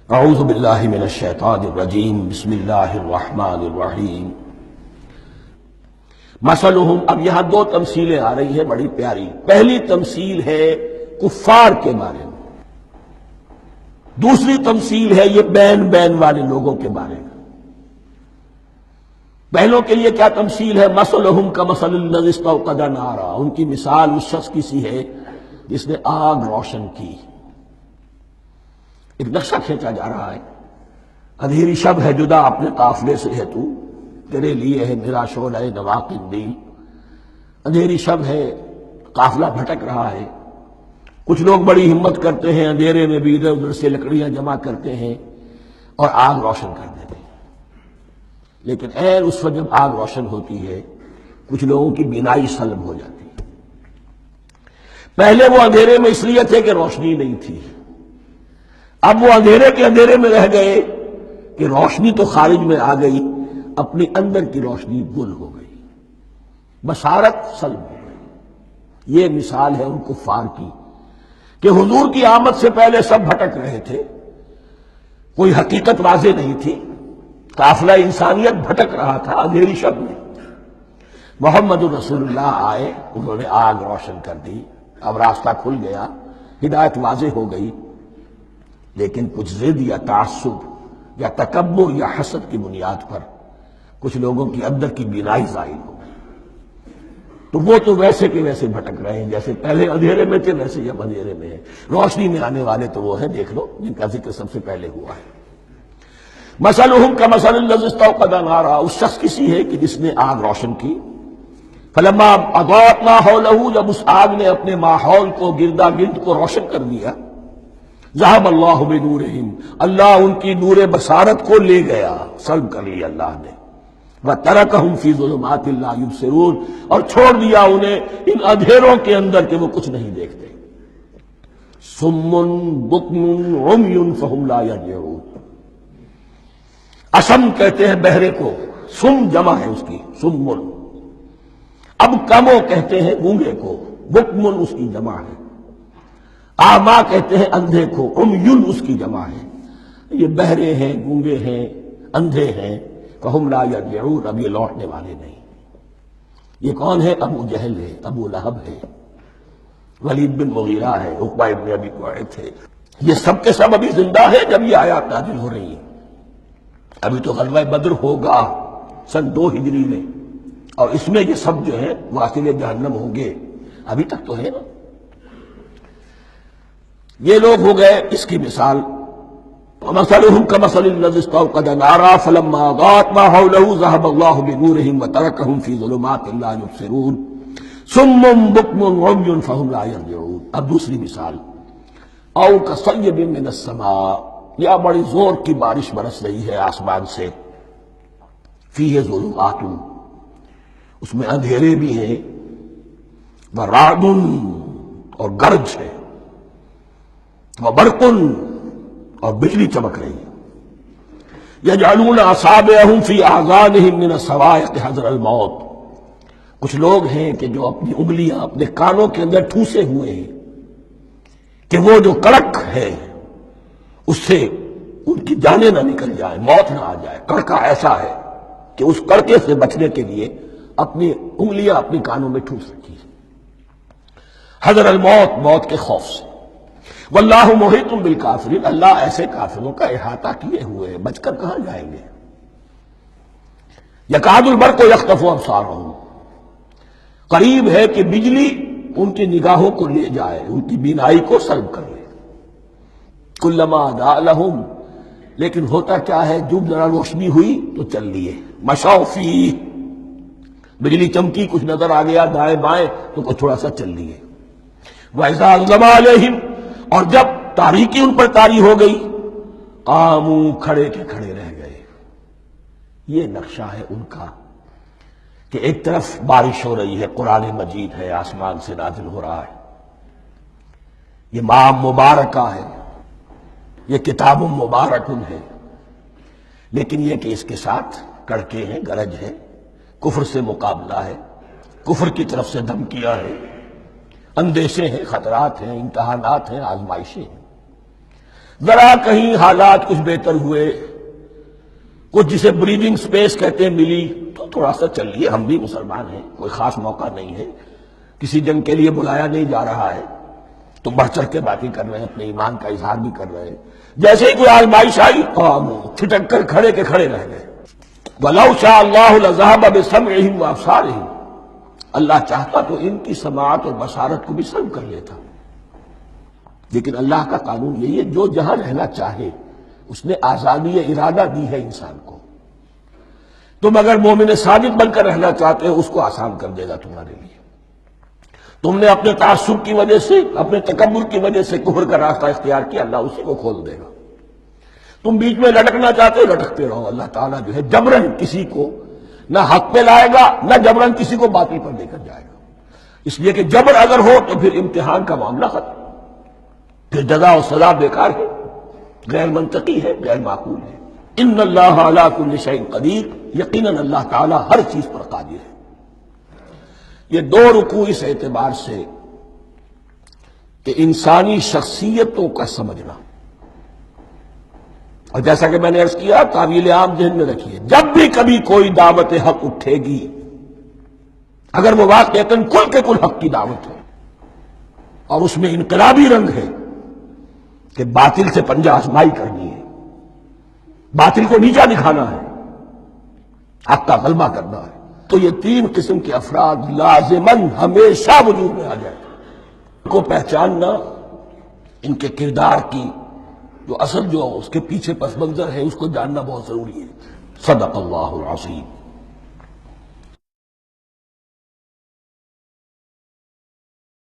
اعوذ باللہ من الشیطان الرجیم بسم اللہ الرحمن الرحیم مثلہم۔ اب یہاں دو تمثیلیں آ رہی ہیں بڑی پیاری۔ پہلی تمثیل ہے کفار کے بارے میں، دوسری تمثیل ہے یہ بین والے لوگوں کے بارے میں۔ پہلوں کے لیے کیا تمثیل ہے؟ مثلہم کمثل الذی استوقد نارا، ان کی مثال اس شخص کی سی ہے جس نے آگ روشن کی۔ ایک نقشہ کھینچا جا رہا ہے، اندھیری شب ہے جدا اپنے قافلے سے ہے تو، تیرے لیے ہے میرا شعلہ نوا قندیل۔ اندھیری شب ہے، قافلہ بھٹک رہا ہے، کچھ لوگ بڑی ہمت کرتے ہیں، اندھیرے میں بھی ادھر ادھر سے لکڑیاں جمع کرتے ہیں اور آگ روشن کر دیتے ہیں۔ لیکن عین اس وقت جب آگ روشن ہوتی ہے کچھ لوگوں کی بینائی سلب ہو جاتی ہے۔ پہلے وہ اندھیرے میں اس لیے تھے کہ روشنی نہیں تھی، اب وہ اندھیرے کے اندھیرے میں رہ گئے کہ روشنی تو خارج میں آ گئی، اپنی اندر کی روشنی گل ہو گئی، بصارت سلب ہو گئی۔ یہ مثال ہے ان کفار کی کہ حضور کی آمد سے پہلے سب بھٹک رہے تھے، کوئی حقیقت واضح نہیں تھی، قافلہ انسانیت بھٹک رہا تھا اندھیری شب میں۔ محمد رسول اللہ آئے، انہوں نے آگ روشن کر دی، اب راستہ کھل گیا، ہدایت واضح ہو گئی۔ لیکن کچھ ضد یا تعصب یا تکبر یا حسد کی بنیاد پر کچھ لوگوں کی اندر کی بینائی زائل ہو گئی، تو وہ تو ویسے کے ویسے بھٹک رہے ہیں جیسے پہلے اندھیرے میں تھے، ویسے ہی اب اندھیرے میں ہیں۔ روشنی میں آنے والے تو وہ ہیں، دیکھ لو جن کا ذکر سب سے پہلے ہوا ہے۔ مثلہم کمثل الذی استوقد نارا، اس شخص کی سی ہے کہ جس نے آگ روشن کی۔ فلما اضاءت ما حولہ، جب اس آگ نے اپنے ماحول کو، گردا گرد کو روشن کر دیا، ذہب اللہ بنورہم، اللہ ان کی نور بصارت کو لے گیا، سلب کر لیا اللہ نے۔ وترکہم فی ظلمات لا یبصرون، اور چھوڑ دیا انہیں ان اندھیروں کے اندر کہ وہ کچھ نہیں دیکھتے۔ صم بکم عمی فہم لا یرجعون، اسم کہتے ہیں بہرے کو، سم جمع ہے اس کی، سمن۔ اب کمو کہتے ہیں گونگے کو، بکمن اس کی جمع ہے۔ آما کہتے ہیں اندھے کو، عمیٌ اس کی جمع ہے۔ یہ بہرے ہیں، گونگے ہیں، اندھے ہیں، فہم لا یرجعون، اب یہ لوٹنے والے نہیں۔ یہ کون ہے؟ ابو جہل ہے، ابو لہب ہے، ولید بن مغیرہ ہے، عقبہ ابن ابی معیط ہے۔ یہ سب کے سب ابھی زندہ ہے جب یہ آیات نازل ہو رہی ہیں۔ ابھی تو غزوہ بدر ہوگا سن 2 ہجری میں، اور اس میں یہ سب جو ہے واصل جہنم ہوں گے، ابھی تک تو ہے نا۔ یہ لوگ ہو گئے اس کی مثال۔ وَمَثَلُهُمْ كَمَثَلِ الَّذِي اسْتَوْقَدَ نَارًا فَلَمَّا أَضَاءَتْ مَا حَوْلَهُ ذَهَبَ اللَّهُ بِنُورِهِمْ وَتَرَكَهُمْ فِي ظُلُمَاتٍ لَا يُبْصِرُونَ صُمٌّ بُكْمٌ عُمْيٌ فَهُمْ لَا يَرْجِعُونَ۔ اب دوسری مثال، أَوْ كَصَيِّبٍ مِّنَ السَّمَاءِ، یا بڑی زور کی بارش برس رہی ہے آسمان سے، فِيهِ ظُلُمَاتٌ، اس میں اندھیرے بھی ہیں، وَرَعْدٌ، اور گرج ہے، وَبَرْقٌ، اور بجلی چمک رہی ہے۔ یجعلون اصابعهم فی اذانهم من الصواعق حذر الموت، کچھ لوگ ہیں کہ جو اپنی انگلیاں اپنے کانوں کے اندر ٹھوسے ہوئے ہیں کہ وہ جو کڑک ہے اس سے ان کی جانیں نہ نکل جائیں، موت نہ آ جائے۔ کڑکا ایسا ہے کہ اس کڑکے سے بچنے کے لیے اپنی انگلیاں اپنی کانوں میں ٹھوس رکھی ہیں، حذر الموت، موت کے خوف سے۔ واللہ محیط بالکافرین، اللہ ایسے کافروں کا احاطہ کیے ہوئے ہیں، بچ کر کہاں جائیں گے۔ یکاد البرق یخطف ابصارہم، قریب ہے کہ بجلی ان کی نگاہوں کو لے جائے، ان کی بینائی کو سلب کر لے۔ کلما اضاء لہم، لیکن ہوتا کیا ہے، جب ذرا روشنی ہوئی تو چل لیے، مشوا فیہ، بجلی چمکی، کچھ نظر آ گیا دائیں بائیں تو کچھ تھوڑا سا چل لیے۔ وَإِذَا أَظْلَمَ عَلَيْهِمْ، اور جب تاریکی ان پر طاری ہو گئی، قاموا، کھڑے کے کھڑے رہ گئے۔ یہ نقشہ ہے ان کا کہ ایک طرف بارش ہو رہی ہے، قرآن مجید ہے، آسمان سے نازل ہو رہا ہے، یہ ماہ مبارکہ ہے، یہ کتاب مبارک ہے، لیکن یہ کہ اس کے ساتھ کڑکے ہیں، گرج ہے، کفر سے مقابلہ ہے، کفر کی طرف سے دھمکیاں ہیں، اندیشے ہیں، خطرات ہیں، امتحانات ہیں، آزمائشیں ہیں۔ ذرا کہیں حالات کچھ بہتر ہوئے، کچھ جسے بریدنگ سپیس کہتے ہیں ملی، تو تھوڑا سا چل لیے، ہم بھی مسلمان ہیں، کوئی خاص موقع نہیں ہے، کسی جنگ کے لیے بلایا نہیں جا رہا ہے، تو بڑھ چڑھ کے باتیں کر رہے ہیں، اپنے ایمان کا اظہار بھی کر رہے ہیں۔ جیسے ہی کوئی آزمائش آئی چھٹک کر کھڑے کے کھڑے رہ گئے۔ وَلَوْ شَاءَ اللَّهُ لَذَهَبَ بِسَمْعِهِمْ وَأَبْصَارِهِمْ، اللہ چاہتا تو ان کی سماعت اور بصارت کو بھی سلب کر لیتا، لیکن اللہ کا قانون یہی ہے، جو جہاں رہنا چاہے اس نے آزادی ارادہ دی ہے انسان کو۔ تم اگر مومن صادق بن کر رہنا چاہتے ہو، اس کو آسان کر دے گا تمہارے لیے۔ تم نے اپنے تعصب کی وجہ سے، اپنے تکبر کی وجہ سے کفر کا راستہ اختیار کیا، اللہ اسی کو کھول دے گا۔ تم بیچ میں لٹکنا چاہتے ہو، لٹکتے رہو، اللہ تعالیٰ جو ہے جبرن کسی کو نہ حق پہ لائے گا، نہ جبرن کسی کو باطل پر لے کر جائے گا، اس لیے کہ جبر اگر ہو تو پھر امتحان کا معاملہ ختم، پھر جزا و سزا بیکار ہے، غیر منطقی ہے، غیر معقول ہے۔ ان اللہ علی کل شیء قدیر، یقیناً اللہ تعالیٰ ہر چیز پر قادر ہے۔ یہ دو رکوع اس اعتبار سے کہ انسانی شخصیتوں کا سمجھنا، اور جیسا کہ میں نے عرض کیا، تعویل عام ذہن میں رکھیے، جب بھی کبھی کوئی دعوت حق اٹھے گی، اگر وہ واقعتاً کل کے کل حق کی دعوت ہے اور اس میں انقلابی رنگ ہے کہ باطل سے پنجہ آزمائی کرنی ہے، باطل کو نیچا دکھانا ہے، حق کا غلبہ کرنا ہے، تو یہ تین قسم کے افراد لازماً ہمیشہ وجود میں آ جائیں۔ ان کو پہچاننا، ان کے کردار کی جو اصل جو اس کے پیچھے پس منظر ہے، اس کو جاننا بہت ضروری ہے۔ صدق اللہ العظیم۔